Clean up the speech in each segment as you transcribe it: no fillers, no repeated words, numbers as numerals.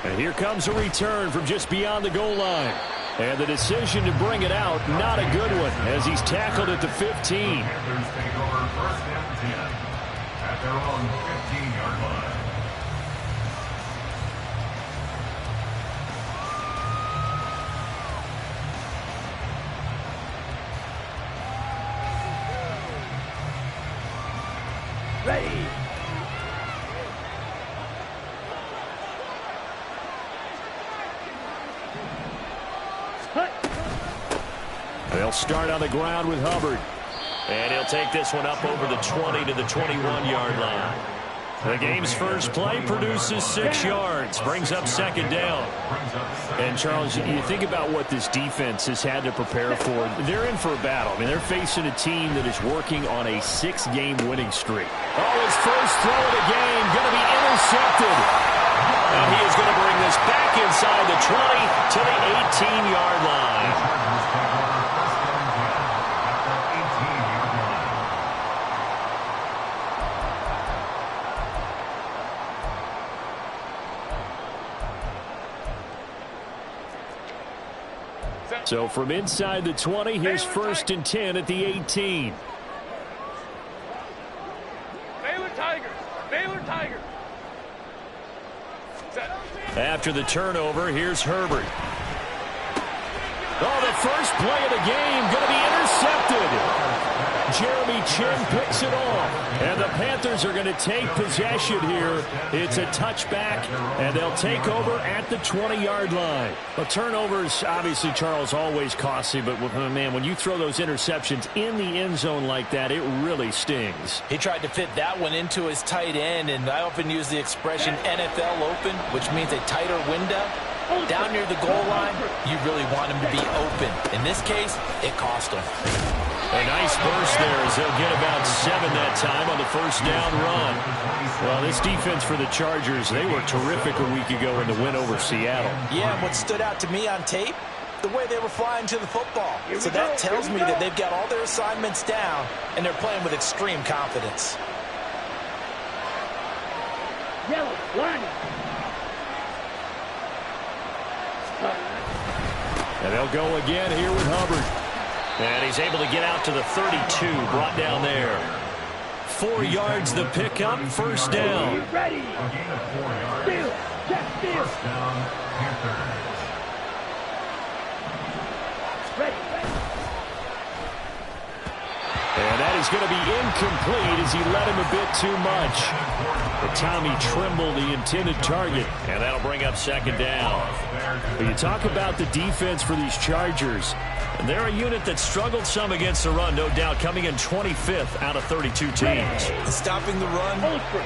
And here comes a return from just beyond the goal line. And the decision to bring it out, not a good one, as he's tackled at the 15. Panthers take over first and 10 at their own 15-yard line. Ready. They'll start on the ground with Hubbard. And he'll take this one up over the 20 to the 21-yard line. The game's first play produces 6 yards, brings up second down. And, Charles, you think about what this defense has had to prepare for. They're in for a battle. I mean, they're facing a team that is working on a 6-game winning streak. Oh, his first throw of the game going to be intercepted. And he is going to bring this back inside the 20 to the 18-yard line. So from inside the 20, here's first and 10 at the 18. Baylor Tigers! Baylor Tigers! After the turnover, here's Herbert. Oh, the first play of the game going to be intercepted. Jeremy Chinn picks it off. And the Panthers are going to take possession here. It's a touchback, and they'll take over at the 20-yard line. Well, turnovers, obviously, Charles, always costly, but, man, when you throw those interceptions in the end zone like that, it really stings. He tried to fit that one into his tight end, and I often use the expression NFL open, which means a tighter window. Down near the goal line, you really want him to be open. In this case, it cost him. A nice burst there as they'll get about 7 that time on the first down run. Well, this defense for the Chargers, they were terrific a week ago in the win over Seattle. Yeah, and what stood out to me on tape, the way they were flying to the football. So that tells me that they've got all their assignments down, and they're playing with extreme confidence. Yellow, line. And they'll go again here with Hubbard. And he's able to get out to the 32, brought down there. 4 yards the pickup, first down. Ready. Steal. Check steal. First down, Panthers. Ready. And that is going to be incomplete as he let him a bit too much. But Tommy Tremble, the intended target. And that'll bring up second down. But you talk about the defense for these Chargers. And they're a unit that struggled some against the run, no doubt, coming in 25th out of 32 teams. Stopping the run,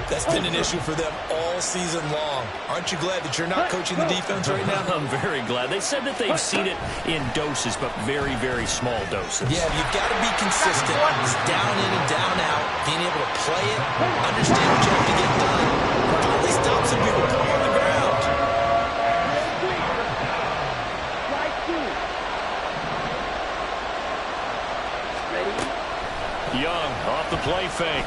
that's been an issue for them all season long. Aren't you glad that you're not coaching the defense right now? I'm very glad. They said that they've seen it in doses, but very, very small doses. Yeah, you've got to be consistent. It's down in and down out. Being able to play it, understand what you have to get done. Finally stop some people playing on the ground. Young off the play fake.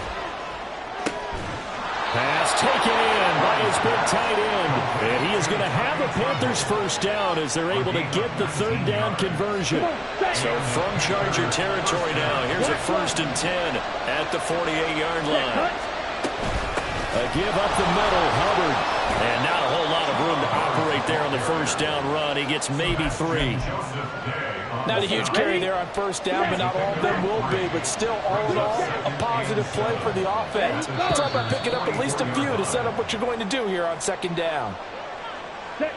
Pass taken in by his big tight end. And he is going to have the Panthers first down as they're able to get the third down conversion. So from Charger territory now, here's a first and 10 at the 48-yard line. A give up the middle, Hubbard. And not a whole lot of room to operate there on the first down run. He gets maybe 3. Not a huge carry there on first down, but not all of them will be. But still, all in all, a positive play for the offense. It's all about picking up at least a few to set up what you're going to do here on second down.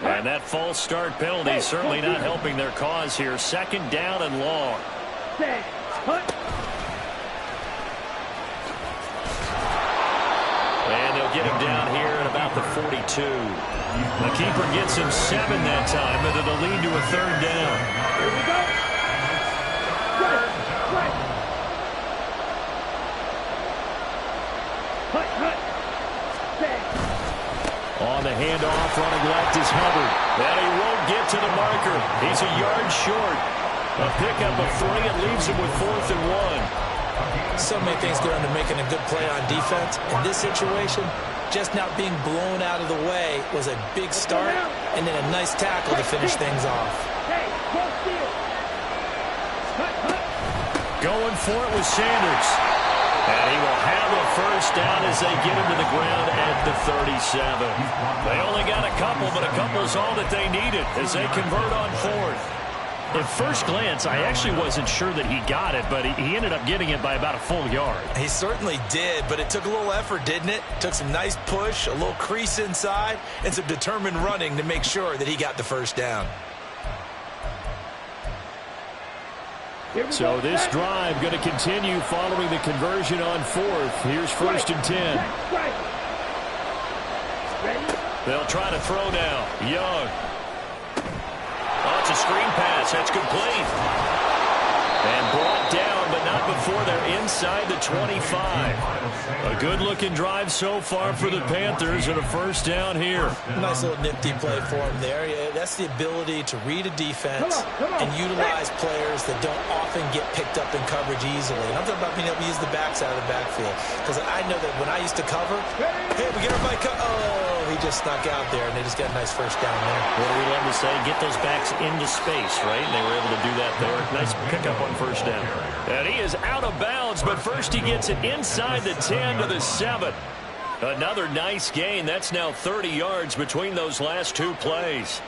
And that false start penalty certainly not helping their cause here. Second down and long. And they'll get him down here at about the 42. The keeper gets him 7 that time, but it'll lead to a third down. Here we go. On the handoff, running left is Hubbard. And he won't get to the marker. He's a yard short. A pickup of 3 and leaves him with 4th and 1. So many things go into making a good play on defense. In this situation, just not being blown out of the way was a big start, and then a nice tackle to finish things off. Hey, go steal. Going for it with Sanders. And he will have a first down as they get him to the ground at the 37. They only got a couple, but a couple's all that they needed as they convert on fourth. At first glance, I actually wasn't sure that he got it, but he ended up getting it by about a full yard. He certainly did, but it took a little effort, didn't it? Took some nice push, a little crease inside, and some determined running to make sure that he got the first down. So this drive going to continue following the conversion on fourth. Here's first and 10. They'll try to throw now. Young. Oh, it's a screen pass. That's complete. And brought down, but not before they're inside the 25. A good-looking drive so far for the Panthers and a first down here. Nice little nifty play for him there. Yeah, that's the ability to read a defense and utilize players that don't often get picked up in coverage easily. And I'm talking about being able to use the backside of the backfield. Because I know that when I used to cover, hey, we get our bike. Oh, he just snuck out there, and they just got a nice first down there. What do we love to say? Get those backs into space, right? And they were able to do that there. Nice pickup on first down. And he is out of bounds, but first he gets it inside the 10 to the 7. Another nice gain. That's now 30 yards between those last two plays.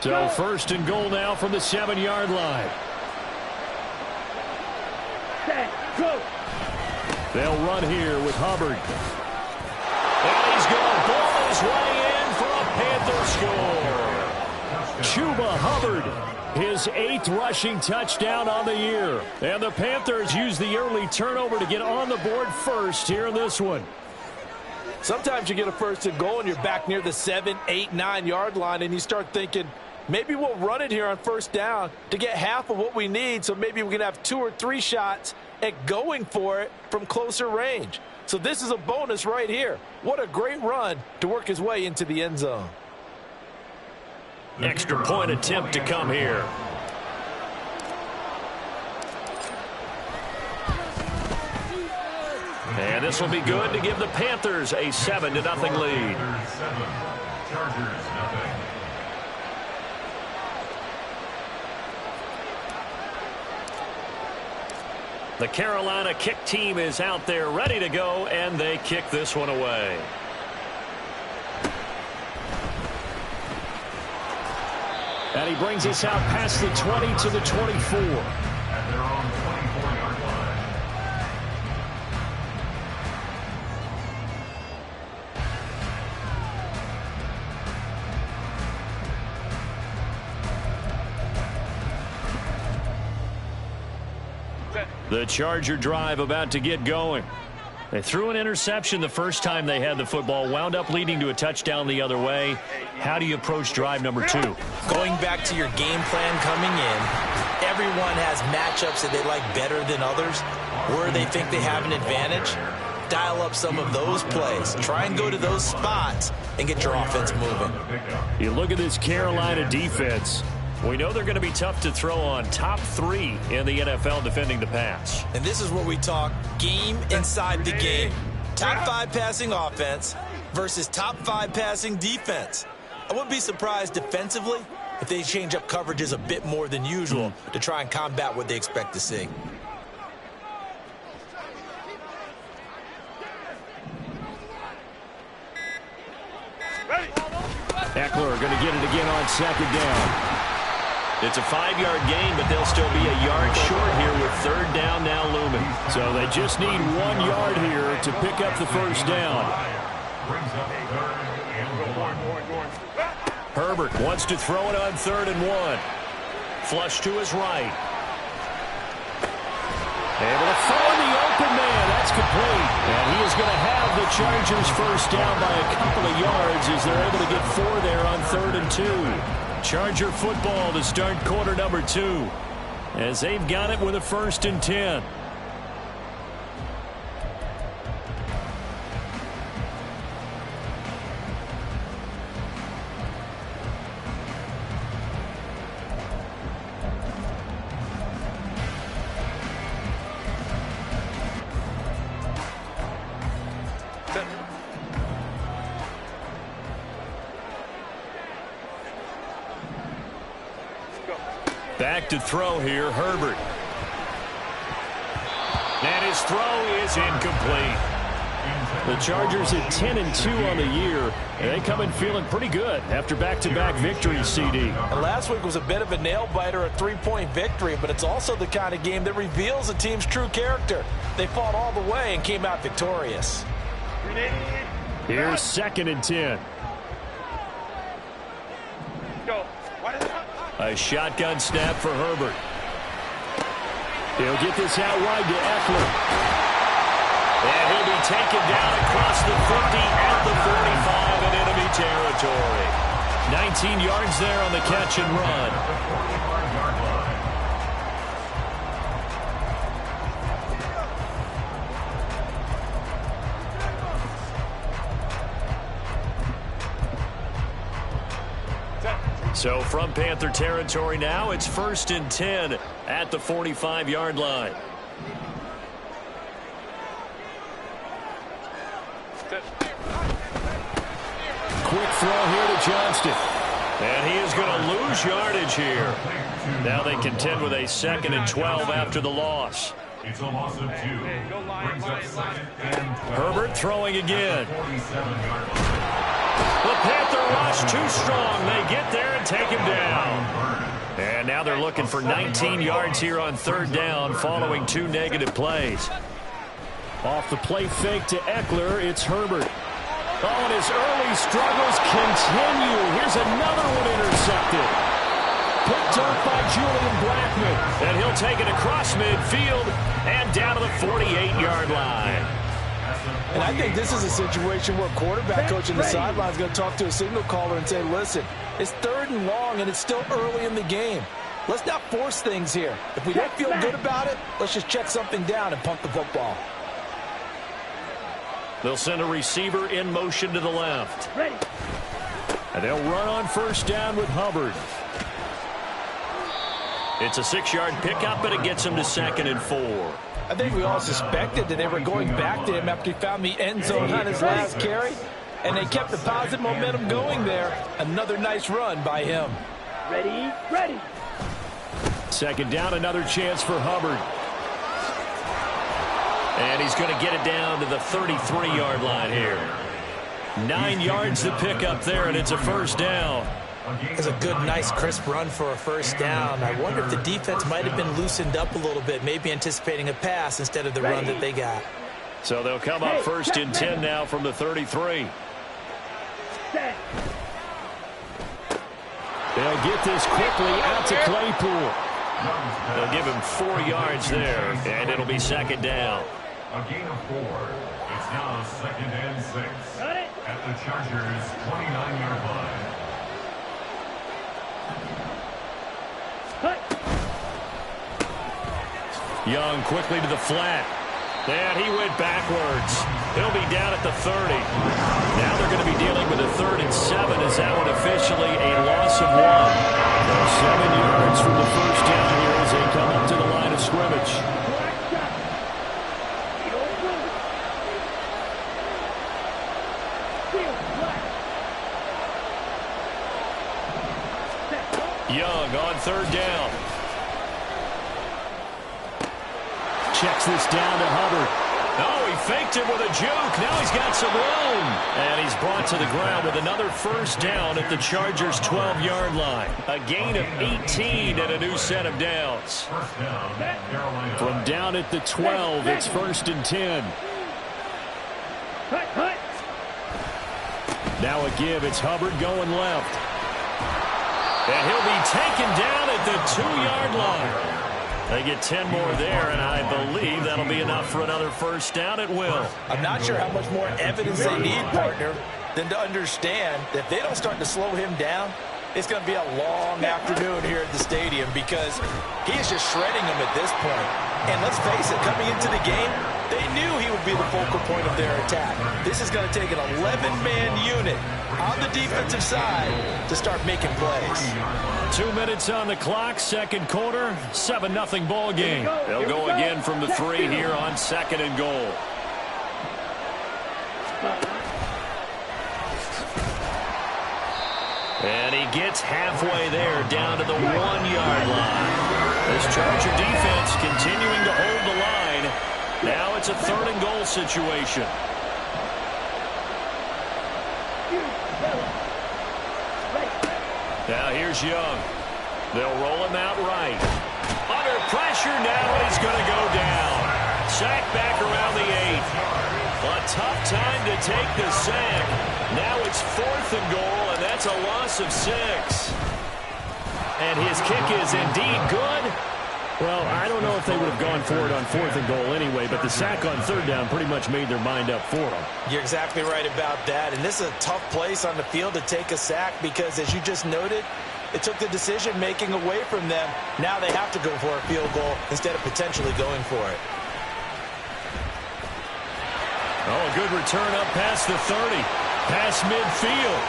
So first and goal now from the 7-yard line. Go. They'll run here with Hubbard. And he's going to ball his way in for a Panther score. Chuba Hubbard, his 8th rushing touchdown on the year. And the Panthers use the early turnover to get on the board first here in this one. Sometimes you get a first and goal and you're back near the 7, 8, 9-yard line and you start thinking, maybe we'll run it here on first down to get half of what we need, so maybe we can have 2 or 3 shots at going for it from closer range. So this is a bonus right here. What a great run to work his way into the end zone. Extra point attempt to come here. And this will be good to give the Panthers a 7-0 lead. Chargers, nothing. The Carolina kick team is out there ready to go, and they kick this one away. And he brings us out past the 20 to the 24. At their own 24-yard line. The Charger drive about to get going. They threw an interception the first time they had the football, wound up leading to a touchdown the other way. How do you approach drive number 2? Going back to your game plan coming in, everyone has matchups that they like better than others, where they think they have an advantage. Dial up some of those plays. Try and go to those spots and get your offense moving. You look at this Carolina defense. We know they're going to be tough to throw on. Top 3 in the NFL defending the pass. And this is where we talk game inside the game. Top 5 passing offense versus top 5 passing defense. I wouldn't be surprised defensively if they change up coverages a bit more than usual to try and combat what they expect to see. Eckler going to get it again on second down. It's a 5-yard gain, but they'll still be a yard short here with third down now looming. So they just need 1 yard here to pick up the first down. Herbert wants to throw it on 3rd and 1. Flush to his right. Able to throw in the open man. That's complete. And he is going to have the Chargers first down by a couple of yards as they're able to get 4 there on 3rd and 2. Charger football to start quarter number 2 as they've got it with a 1st and 10. Back to throw here, Herbert. And his throw is incomplete. The Chargers at 10-2 on the year. And they come in feeling pretty good after back-to-back victories, CD. And last week was a bit of a nail-biter, a three-point victory, but it's also the kind of game that reveals a team's true character. They fought all the way and came out victorious. Here's 2nd and 10. Go. A shotgun snap for Herbert. He'll get this out wide to Eckler. And he'll be taken down across the 50 at the 45 in enemy territory. 19 yards there on the catch and run. So from Panther territory now, it's 1st and 10 at the 45-yard line. Quick throw here to Johnston. And he is going to lose yardage here. Now they contend with a 2nd and 12 after the loss. It's a loss of 2. Brings up 2nd and 12. Herbert throwing again. The Panther rush too strong. They get there and take him down. And now they're looking for 19 yards here on 3rd down following 2 negative plays. Off the play fake to Eckler, it's Herbert. Oh, and his early struggles continue. Here's another one intercepted. Picked up by Julian Blackmon. And he'll take it across midfield and down to the 48-yard line. And I think this is a situation where quarterback coach on the sideline is going to talk to a signal caller and say, listen, it's 3rd and long and it's still early in the game. Let's not force things here. If we don't feel good about it, let's just check something down and punt the football. They'll send a receiver in motion to the left. Ready. And they'll run on 1st down with Hubbard. It's a 6-yard pickup, but it gets him to 2nd and 4. I think we all suspected that they were going back to him after he found the end zone on his last carry, and they kept the positive momentum going there. Another nice run by him. Ready, ready. 2nd down, another chance for Hubbard. And he's going to get it down to the 33-yard line here. 9 yards to pick up there, and it's a 1st down. It's a good, nice, crisp run for a 1st down. I wonder if the defense might have been loosened up a little bit, maybe anticipating a pass instead of the run that they got. So they'll come up 1st and 10 now from the 33. Set. They'll get this quickly out to Claypool. They'll give him 4 yards there, and it'll be 2nd down. A gain of 4. It's now 2nd and 6. Got it. At the Chargers' 29-yard line. Cut. Young quickly to the flat. And he went backwards. He'll be down at the 30. Now they're going to be dealing with a 3rd and 7 as that one officially a loss of 1. 7 yards from the 1st down here as they come up to the line of scrimmage. Black shot. You don't move. Field black. Set. Young on 3rd down. Checks this down to Hubbard. Oh, he faked it with a juke. Now he's got some room. And he's brought to the ground with another 1st down at the Chargers' 12-yard line. A gain of 18 and a new set of downs. From down at the 12, it's 1st and 10. Cut, cut. Now a give. It's Hubbard going left. And he'll be taken down at the 2-yard line. They get 10 more there, and I believe that'll be enough for another 1st down at will. I'm not sure how much more evidence they need, partner, than to understand that if they don't start to slow him down, it's going to be a long afternoon here at the stadium because he is just shredding them at this point. And let's face it, coming into the game, they knew he would be the focal point of their attack. This is going to take an 11-man unit on the defensive side to start making plays. 2 minutes on the clock, 2nd quarter, 7-0 ball game. They'll go again from the 3 here on 2nd and goal. And he gets halfway there, down to the 1-yard line. This Charger defense continuing to hold the line. Now it's a 3rd and goal situation. Now here's Young. They'll roll him out right. Under pressure now, he's going to go down. Sack back around the 8. A tough time to take the sack. Now it's 4th and goal, and that's a loss of 6. And his kick is indeed good. Well, I don't know if they would have gone for it on 4th and goal anyway, but the sack on 3rd down pretty much made their mind up for them. You're exactly right about that. And this is a tough place on the field to take a sack because, as you just noted, it took the decision-making away from them. Now they have to go for a field goal instead of potentially going for it. Oh, a good return up past the 30. Past midfield.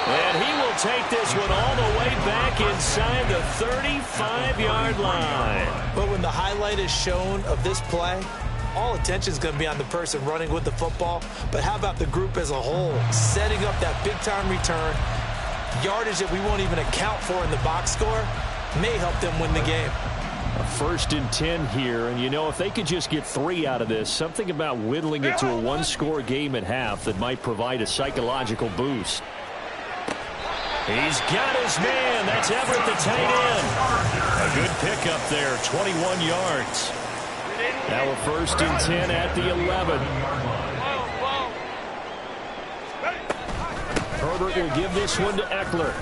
And he will take this one all the way back inside the 35-yard line. But when the highlight is shown of this play, all attention is going to be on the person running with the football. But how about the group as a whole? Setting up that big-time return, yardage that we won't even account for in the box score, may help them win the game. A 1st and 10 here, and you know, if they could just get 3 out of this, something about whittling it to a 1-score game at half that might provide a psychological boost. He's got his man. That's Everett, the tight end. A good pickup there, 21 yards. Now a 1st and 10 at the 11. Herbert will give this one to Eckler.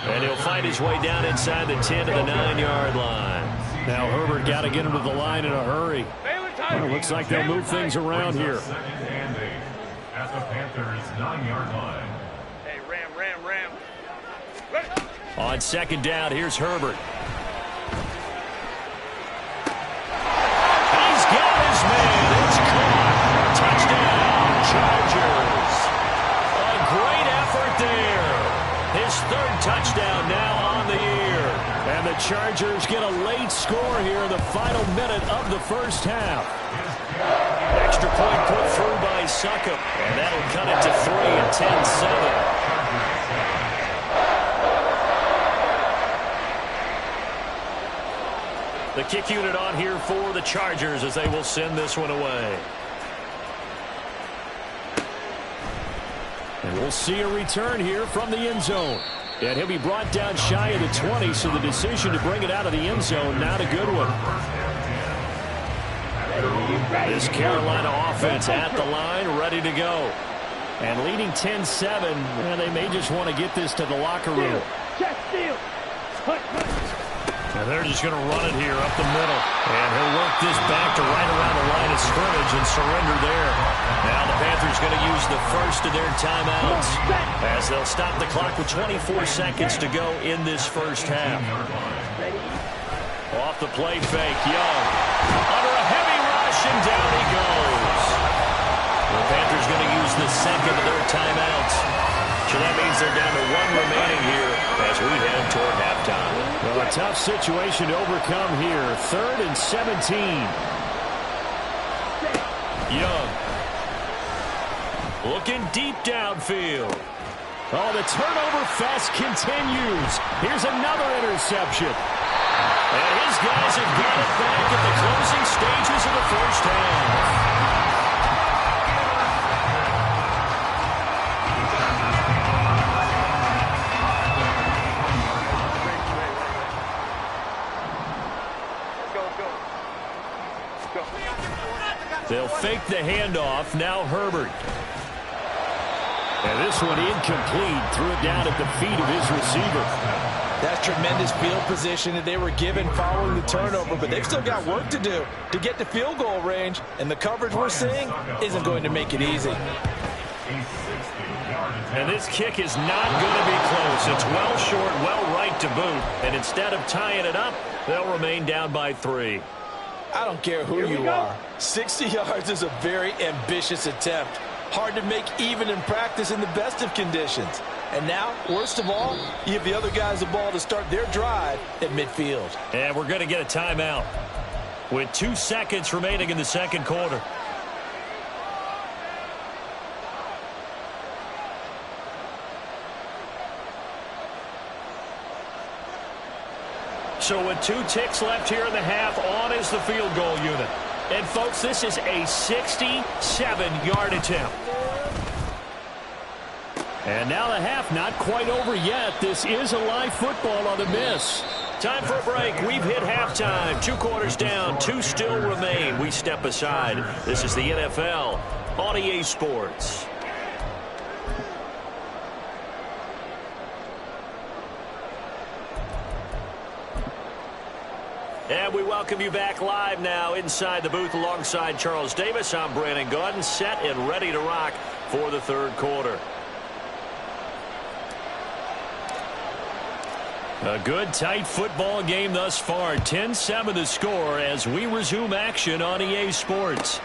And he'll find his way down inside the 10 to the 9-yard line. Now Herbert got to get him to the line in a hurry. Well, it looks like they'll move things around here. At the Panthers' 9-yard line. Hey, Ram. On 2nd down, here's Herbert. He's got his man. It's caught. Touchdown, Chargers. A great effort there. His 3rd touchdown now on the year. And the Chargers get a late score here in the final minute of the 1st half. Extra point put through by Succop. And that'll cut it to 3 and 10-7. The kick unit on here for the Chargers as they will send this one away. And we'll see a return here from the end zone. And he'll be brought down shy of the 20, so the decision to bring it out of the end zone, not a good one. This Carolina offense at the line, ready to go. And leading 10-7, and they may just want to get this to the locker room. And they're just going to run it here up the middle. And he'll work this back to right around the line of scrimmage and surrender there. Now the Panthers going to use the first of their timeouts as they'll stop the clock with 24 seconds to go in this 1st half. Off the play fake, Young. Under a heavy rush, and down he goes. The Panthers going to use the 2nd of their timeouts. So that means they're down to 1 remaining here as we head toward halftime. Well, a tough situation to overcome here. 3rd and 17. Young. Looking deep downfield. Oh, the turnover fest continues. Here's another interception. And his guys have got it back at the closing stages of the 1st half. They'll fake the handoff. Now Herbert. And this one incomplete. Threw it down at the feet of his receiver. That's tremendous field position that they were given following the turnover, but they've still got work to do to get to field goal range, and the coverage we're seeing isn't going to make it easy. And this kick is not going to be close. It's well short, well right to boot, and instead of tying it up, they'll remain down by 3. I don't care who you are. 60 yards is a very ambitious attempt. Hard to make even in practice in the best of conditions. And now, worst of all, you give the other guys the ball to start their drive at midfield. And we're going to get a timeout with 2 seconds remaining in the 2nd quarter. So with 2 ticks left here in the half, on is the field goal unit. And, folks, this is a 67-yard attempt. And now the half not quite over yet. This is a live football on the miss. Time for a break. We've hit halftime. 2 quarters down. 2 still remain. We step aside. This is the NFL on EA Sports. And we welcome you back live now inside the booth alongside Charles Davis. I'm Brandon Gaudin, set and ready to rock for the third quarter. A good, tight football game thus far. 10-7 the score as we resume action on EA Sports.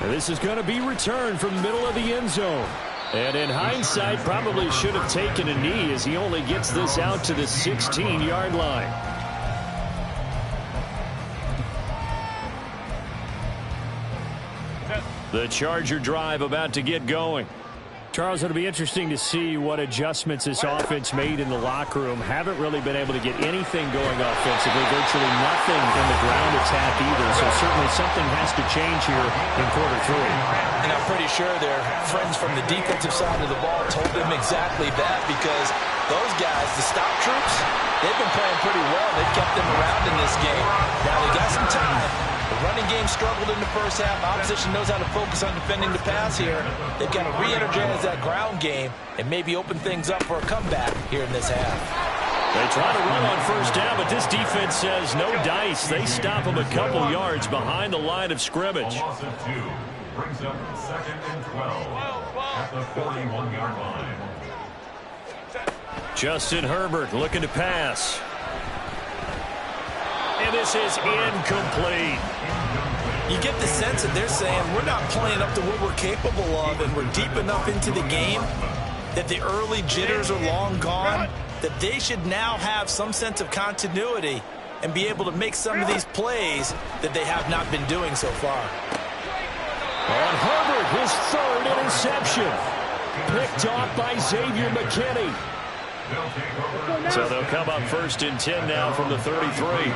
And this is going to be returned from the middle of the end zone. And in hindsight, probably should have taken a knee as he only gets this out to the 16-yard line. The Charger drive about to get going. Charles, it'll be interesting to see what adjustments this offense made in the locker room. Haven't really been able to get anything going offensively. Virtually nothing in the ground attack either. So certainly something has to change here in quarter 3. And I'm pretty sure their friends from the defensive side of the ball told them exactly that, because those guys, the stop troops, they've been playing pretty well. They've kept them around in this game. Now they got some time. The running game struggled in the first half. Opposition knows how to focus on defending the pass here. They've got to re-energize that ground game and maybe open things up for a comeback here in this half. They try to run on first down, but this defense says no dice. They stop them a couple yards behind the line of scrimmage. A loss of 2 brings up 2nd and 12 at the 41-yard line. Justin Herbert looking to pass. And this is incomplete. You get the sense that they're saying we're not playing up to what we're capable of, and we're deep enough into the game that the early jitters are long gone, that they should now have some sense of continuity and be able to make some of these plays that they have not been doing so far. On Herbert, his 3rd interception. Picked off by Xavier McKinney. So they'll come up 1st and 10 now from the 33.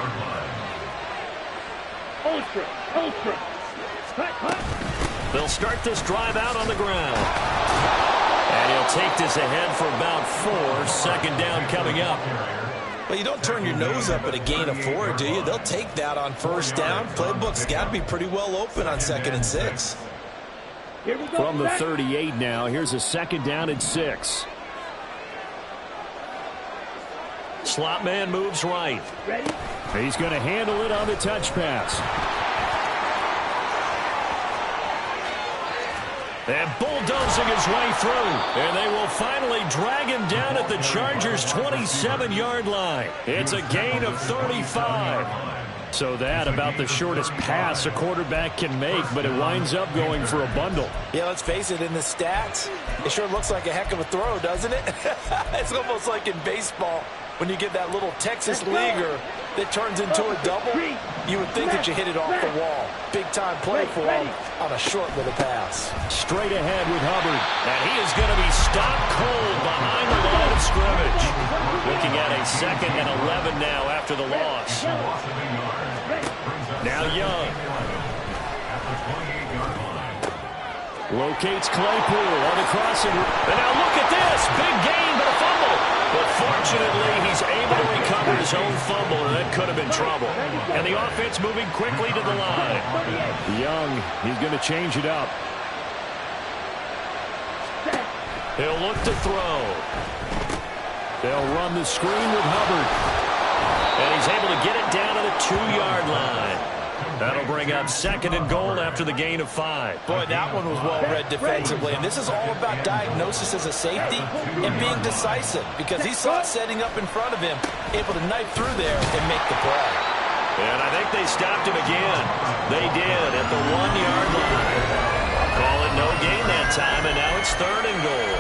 They'll start this drive out on the ground. And he'll take this ahead for about 4. 2nd down coming up. Well, you don't turn your nose up at a gain of 4, do you? They'll take that on 1st down. Playbook's got to be pretty well open on 2nd and 6. From the 38 now, here's a 2nd down and 6. Slot man moves right. He's going to handle it on the touch pass. And bulldozing his way through. And they will finally drag him down at the Chargers' 27-yard line. It's a gain of 35. So that about the shortest pass a quarterback can make, but it winds up going for a bundle. Yeah, let's face it, in the stats, it sure looks like a heck of a throw, doesn't it? It's almost like in baseball. When you get that little Texas leaguer that turns into a double, you would think that you hit it off the wall. Big-time play for him on a short little pass. Straight ahead with Hubbard. And he is going to be stopped cold behind the line of scrimmage. Looking at a 2nd and 11 now after the loss. Now Young. Locates Claypool on the crossing. And now look at this. Big gain, but a fumble. But fortunately, he's able to recover his own fumble, and that could have been trouble. And the offense moving quickly to the line. Young, he's going to change it up. He'll look to throw. They'll run the screen with Hubbard. And he's able to get it down to the 2-yard line. That'll bring up 2nd and goal after the gain of 5. Boy, that one was well read defensively. And this is all about diagnosis as a safety and being decisive, because he saw it setting up in front of him, able to knife through there and make the play. And I think they stopped him again. They did at the 1-yard line. Call it no gain that time, and now it's 3rd and goal.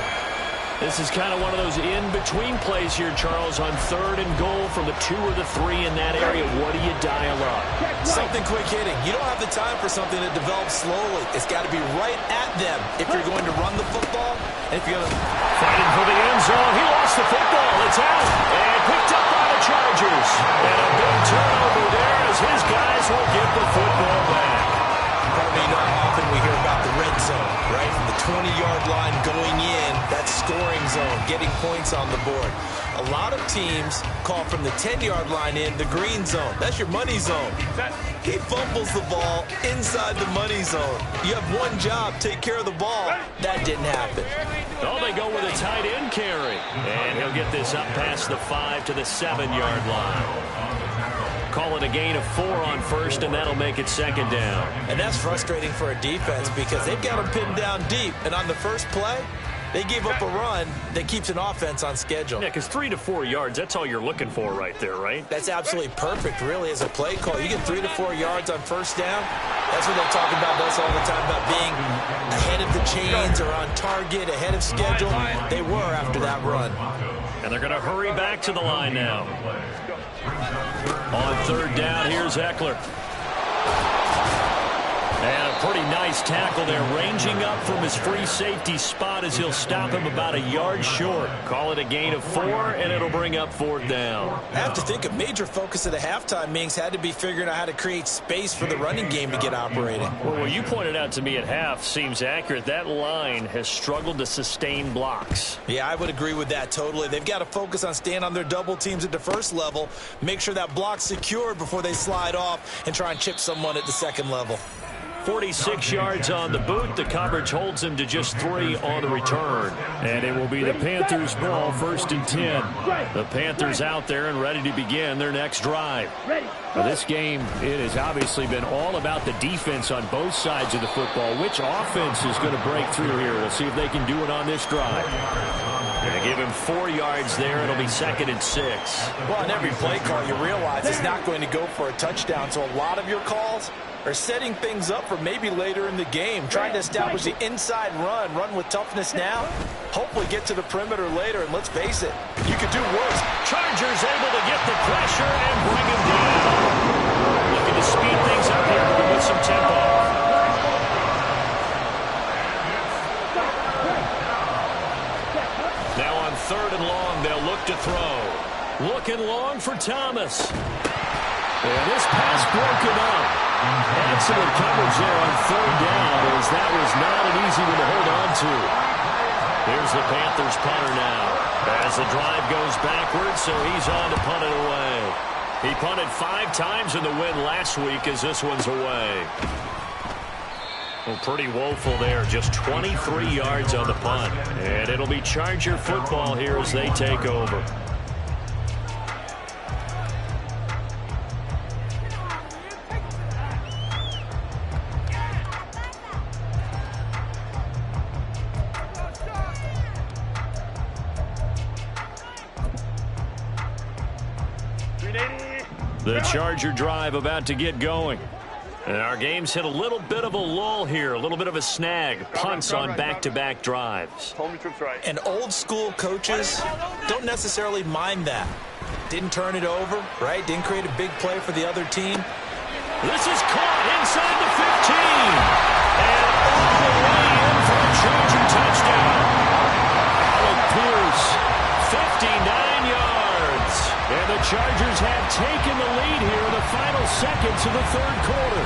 This is kind of one of those in-between plays here, Charles, on 3rd and goal from the 2 or the 3 in that area. What do you dial up? Something quick hitting. You don't have the time for something that develops slowly. It's got to be right at them if you're going to run the football. And if you're going to fighting for the end zone, he lost the football. It's out and picked up by the Chargers. getting points on the board. A lot of teams call from the 10-yard line in the green zone. That's your money zone. He fumbles the ball inside the money zone. You have one job, take care of the ball. That didn't happen. Oh, they go with a tight end carry. And he'll get this up past the 5 to the 7-yard line. Call it a gain of 4 on first, and that'll make it second down. And that's frustrating for a defense because they've got them pinned down deep. And on the first play, they gave up a run that keeps an offense on schedule. Yeah, because 3 to 4 yards, that's all you're looking for right there, right? That's absolutely perfect, really, as a play call. You get 3 to 4 yards on first down. That's what they're talking about us all the time, about being ahead of the chains or on target, ahead of schedule. They were after that run. And they're going to hurry back to the line now. On third down, here's Eckler. And a pretty nice tackle there, ranging up from his free safety spot as he'll stop him about a yard short. Call it a gain of 4, and it'll bring up fourth down. I have to think a major focus of the halftime meetings had to be figuring out how to create space for the running game to get operating. Well, what you pointed out to me at half seems accurate. That line has struggled to sustain blocks. Yeah, I would agree with that totally. They've got to focus on staying on their double teams at the first level, make sure that block's secured before they slide off and try and chip someone at the second level. 46 yards on the boot. The coverage holds him to just 3 on the return. And it will be the Panthers' ball, 1st and 10. The Panthers out there and ready to begin their next drive. Now, this game, it has obviously been all about the defense on both sides of the football. Which offense is going to break through here? We'll see if they can do it on this drive. Going to give him 4 yards there. It'll be 2nd and 6. Well, on every play call, you realize it's not going to go for a touchdown. So a lot of your calls are setting things up for maybe later in the game, trying to establish the inside run with toughness now, hopefully get to the perimeter later, and let's face it, you could do worse. Chargers able to get the pressure and bring him down. Looking to speed things up here with some tempo. Now on 3rd and long, they'll look to throw. Looking long for Thomas. And this pass broken up. Excellent coverage there on 3rd down, as that was not an easy one to hold on to. Here's the Panthers punter now. As the drive goes backwards, so he's on to punt it away. He punted 5 times in the win last week as this one's away. Well, pretty woeful there. Just 23 yards on the punt. And it'll be Charger football here as they take over. The Charger drive about to get going. And our game's hit a little bit of a lull here, a little bit of a snag. Punts on back-to-back drives. And old school coaches don't necessarily mind that. Didn't turn it over, right? Didn't create a big play for the other team. This is caught inside the 15. And all the way in for a Charger touchdown. Alec Pierce, 59 yards. And the Chargers have taken the lead here in the final seconds of the 3rd quarter.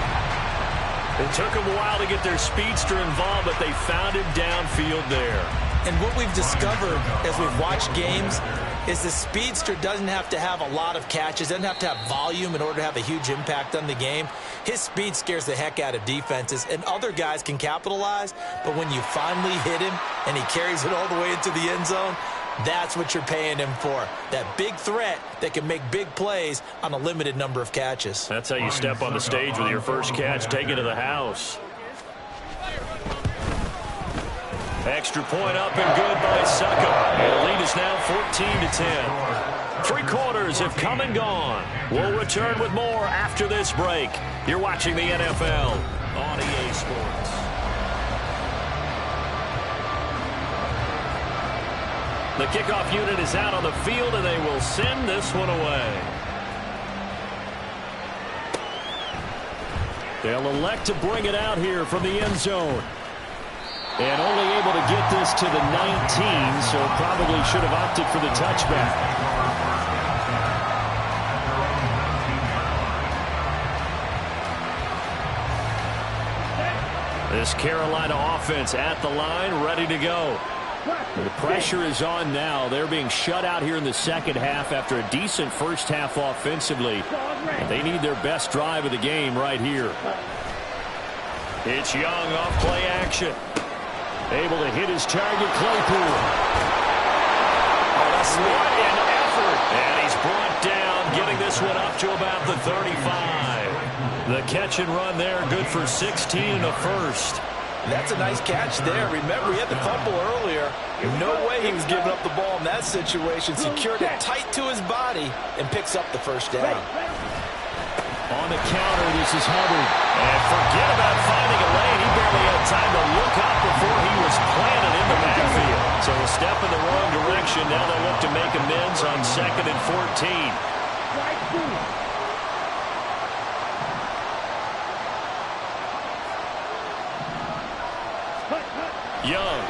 It took them a while to get their speedster involved, but they found him downfield there. And what we've discovered as we've watched games is the speedster doesn't have to have a lot of catches, doesn't have to have volume in order to have a huge impact on the game. His speed scares the heck out of defenses, and other guys can capitalize, but when you finally hit him and he carries it all the way into the end zone, that's what you're paying him for. That big threat that can make big plays on a limited number of catches. That's how you step on the stage with your first catch, take it to the house. Extra point up and good by Succop. And the lead is now 14-10. 3 quarters have come and gone. We'll return with more after this break. You're watching the NFL on EA Sports. The kickoff unit is out on the field, and they will send this one away. They'll elect to bring it out here from the end zone. And only able to get this to the 19, so probably should have opted for the touchback. This Carolina offense at the line, ready to go. The pressure is on now. They're being shut out here in the second half after a decent first half offensively. They need their best drive of the game right here. It's Young off play action. Able to hit his target, Claypool. What an effort. And he's brought down, getting this one up to about the 35. The catch and run there, good for 16 and a first. That's a nice catch there. Remember, he had the fumble earlier. No way he was giving up the ball in that situation. Secured it tight to his body and picks up the first down. On the counter, this is Hubbard. And forget about finding a lane. He barely had time to look up before he was planted in the backfield. So a step in the wrong direction. Now they look to make amends on 2nd and 14. Young.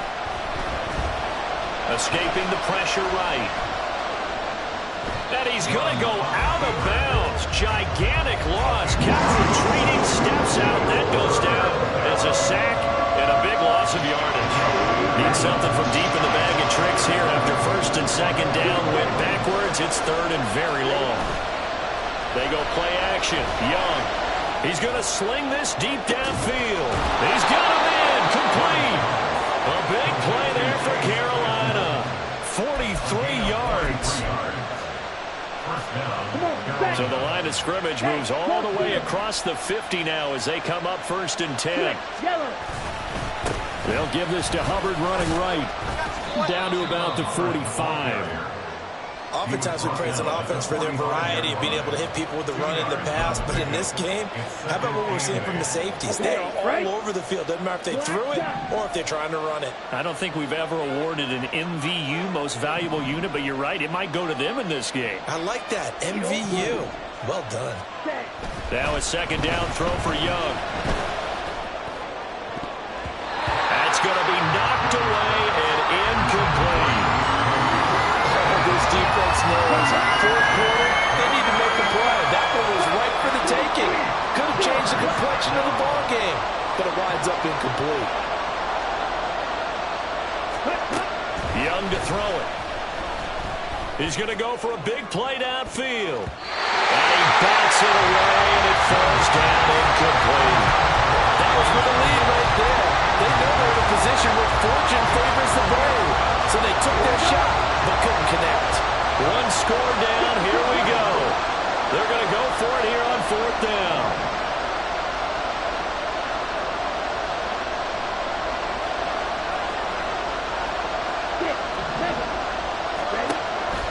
Escaping the pressure right. And he's going to go out of bounds. Gigantic loss. Kept retreating, steps out, then goes down. It's a sack and a big loss of yardage. Need something from deep in the bag of tricks here after 1st and 2nd down. Went backwards. It's 3rd and very long. They go play action. Young. He's going to sling this deep downfield. He's got him in. Complete. A big play there for Carolina. 43 yards. So the line of scrimmage moves all the way across the 50 now as they come up 1st and 10. They'll give this to Hubbard running right. Down to about the 45. Oftentimes we praise an offense for their variety of being able to hit people with the run and the pass. But in this game, how about what we're seeing from the safeties? They are all over the field. Doesn't matter if they threw it or if they're trying to run it. I don't think we've ever awarded an MVU, most valuable unit, but you're right. It might go to them in this game. I like that. MVU. Well done. Now a 2nd down throw for Young. That's going to be knocked away and incomplete. This defense knows 4th quarter, they need to make a play. That one was right for the taking. Could have changed the complexion of the ball game, but it winds up incomplete. Young to throw it. He's going to go for a big play downfield. And he bats it away, and it falls down incomplete. That was for the lead right there. They know they're in a position where fortune favors the brave. So they took their shot, but couldn't connect. One score down, here we go. They're going to go for it here on 4th down.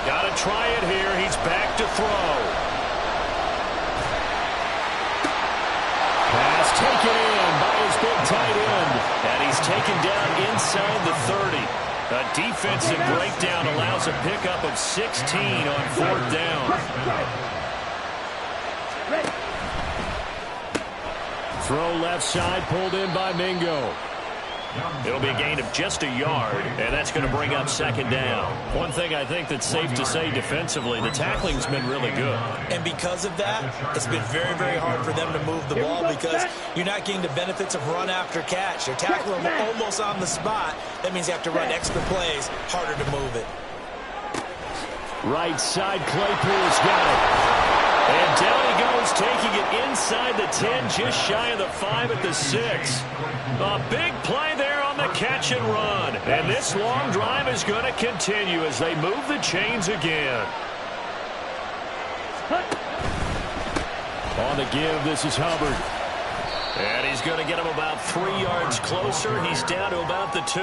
Got to try it here. He's back to throw. Pass taken in by his big tight end. And he's taken down inside the 30. A defensive breakdown allows a pickup of 16 on 4th down. Throw left side, pulled in by Mingo. It'll be a gain of just a yard, and that's going to bring up 2nd down. One thing I think that's safe to say defensively, the tackling's been really good. And because of that, it's been very, very hard for them to move the ball because you're not getting the benefits of run after catch. You're tackling them almost on the spot. That means you have to run extra plays, harder to move it. Right side, Claypool's got it. And down he goes, taking it inside the 10, just shy of the 5 at the 6. A big play there on the catch and run. And this long drive is going to continue as they move the chains again. On the give, this is Hubbard. And he's going to get him about 3 yards closer. He's down to about the 2.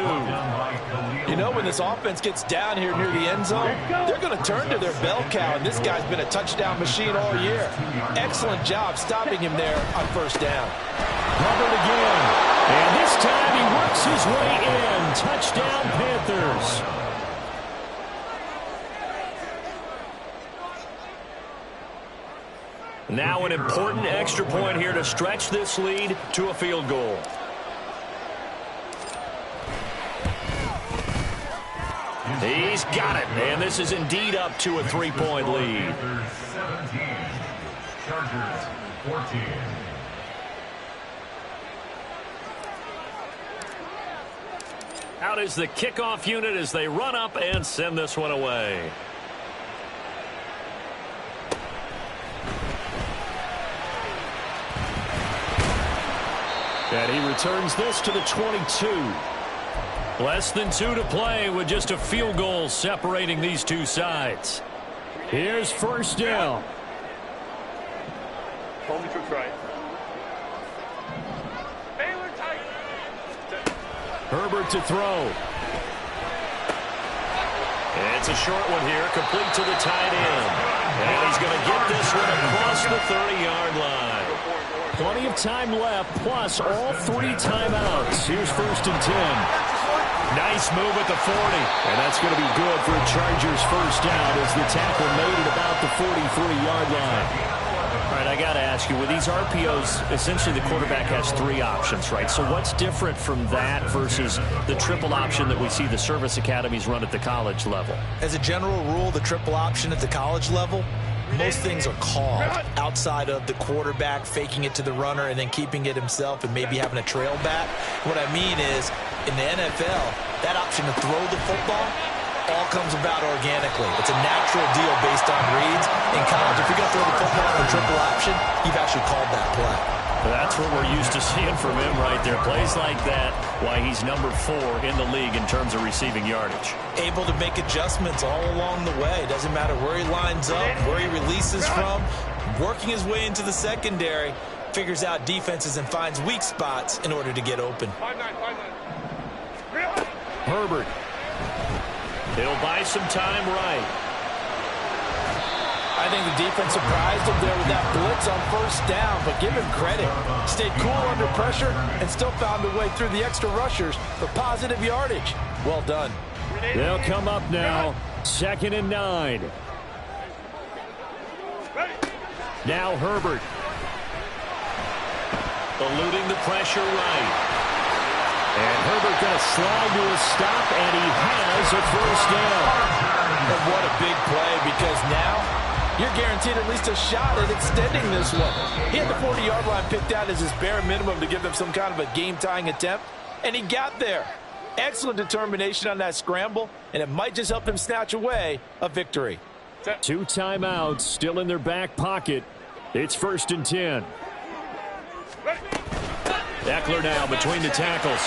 You know, when this offense gets down here near the end zone, they're going to turn to their bell cow, and this guy's been a touchdown machine all year. Excellent job stopping him there on 1st down. Hubbard again. And this time he works his way in. Touchdown, Panthers. Now an important extra point here to stretch this lead to a field goal. He's got it, and this is indeed up to a 3-point lead. 17, Chargers 14. Out is the kickoff unit as they run up and send this one away. And he returns this to the 22. Less than 2 to play with just a field goal separating these two sides. Here's first down. Only tricks right. Baylor Tigers. Herbert to throw. It's a short one here, complete to the tight end. And he's going to get this one across the 30-yard line. Plenty of time left, plus all 3 timeouts. Here's first and 10. Nice move at the 40. And that's going to be good for a Chargers first down as the tackle made it about the 43-yard line. All right, I got to ask you, with these RPOs, essentially the quarterback has 3 options, right? So what's different from that versus the triple option that we see the service academies run at the college level? As a general rule, the triple option at the college level, most things are called outside of the quarterback faking it to the runner and then keeping it himself and maybe having a trail back. What I mean is, in the NFL, that option to throw the football all comes about organically. It's a natural deal based on reads. In college, if you're going to throw the football on the triple option, you've actually called that play. That's what we're used to seeing from him right there. Plays like that, why he's number 4 in the league in terms of receiving yardage. Able to make adjustments all along the way. Doesn't matter where he lines up, where he releases from. Working his way into the secondary, figures out defenses and finds weak spots in order to get open. 5-9. Herbert. He'll buy some time right. I think the defense surprised him there with that blitz on first down, but give him credit. Stayed cool under pressure and still found a way through the extra rushers for positive yardage. Well done. They'll come up now, 2nd and 9. Now Herbert. Eluding the pressure right. And Herbert going to slide to a stop, and he has a first down. And what a big play, because now you're guaranteed at least a shot at extending this one. He had the 40-yard line picked out as his bare minimum to give them some kind of a game-tying attempt, and he got there. Excellent determination on that scramble, and it might just help him snatch away a victory. 2 timeouts still in their back pocket. It's first and 10. Eckler now between the tackles.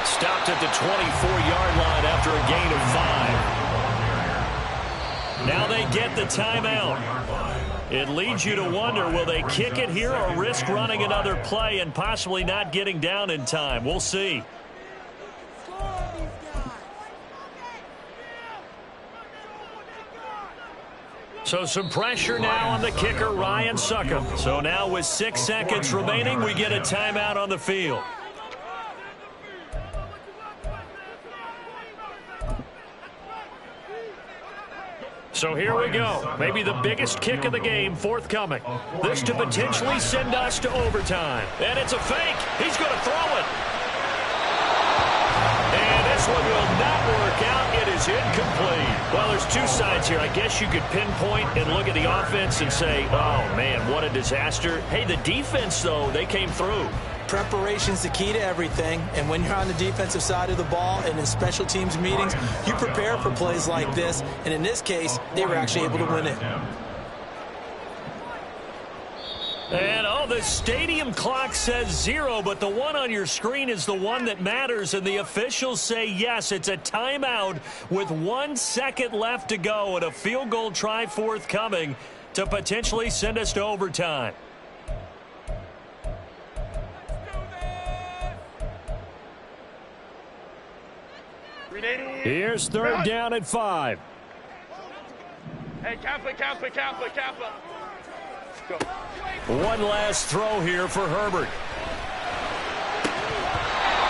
Stopped at the 24-yard line after a gain of 5. Now they get the timeout. It leads you to wonder, will they kick it here or risk running another play and possibly not getting down in time? We'll see. So some pressure now on the kicker, Ryan Succop. So now with 6 seconds remaining, we get a timeout on the field. So here we go. Maybe the biggest kick of the game forthcoming. This to potentially send us to overtime. And it's a fake. He's going to throw it. And this one will not work out. It is incomplete. Well, there's 2 sides here. I guess you could pinpoint and look at the offense and say, oh, man, what a disaster. Hey, the defense, though, they came through. Preparation's the key to everything, and when you're on the defensive side of the ball and in special teams meetings, you prepare for plays like this, and in this case, they were actually able to win it. And, oh, the stadium clock says 0, but the one on your screen is the one that matters, and the officials say yes, it's a timeout with 1 second left to go and a field goal try forthcoming to potentially send us to overtime. Here's 3rd down at 5. Hey, Kappa. Go. One last throw here for Herbert.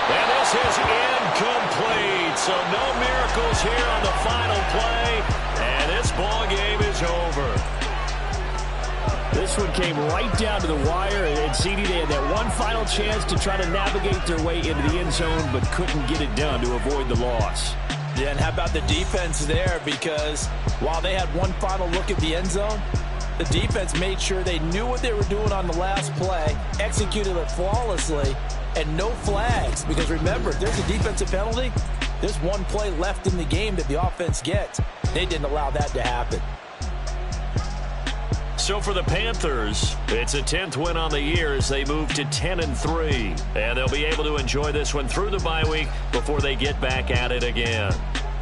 And this is incomplete. So no miracles here on the final play. And this ball game is over. This one came right down to the wire, and CD, they had that one final chance to try to navigate their way into the end zone, but couldn't get it done to avoid the loss. Yeah, and how about the defense there? Because while they had one final look at the end zone, The defense made sure they knew what they were doing on the last play, executed it flawlessly, and no flags. Because remember, if there's a defensive penalty, there's one play left in the game that the offense gets. They didn't allow that to happen. So for the Panthers, it's a 10th win on the year as they move to 10-3. And they'll be able to enjoy this one through the bye week before they get back at it again.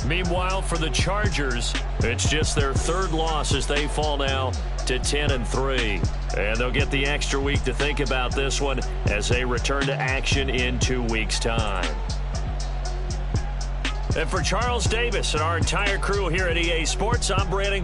Meanwhile, for the Chargers, it's just their third loss as they fall now to 10-3. And they'll get the extra week to think about this one as they return to action in 2 weeks' time. And for Charles Davis and our entire crew here at EA Sports, I'm Brandon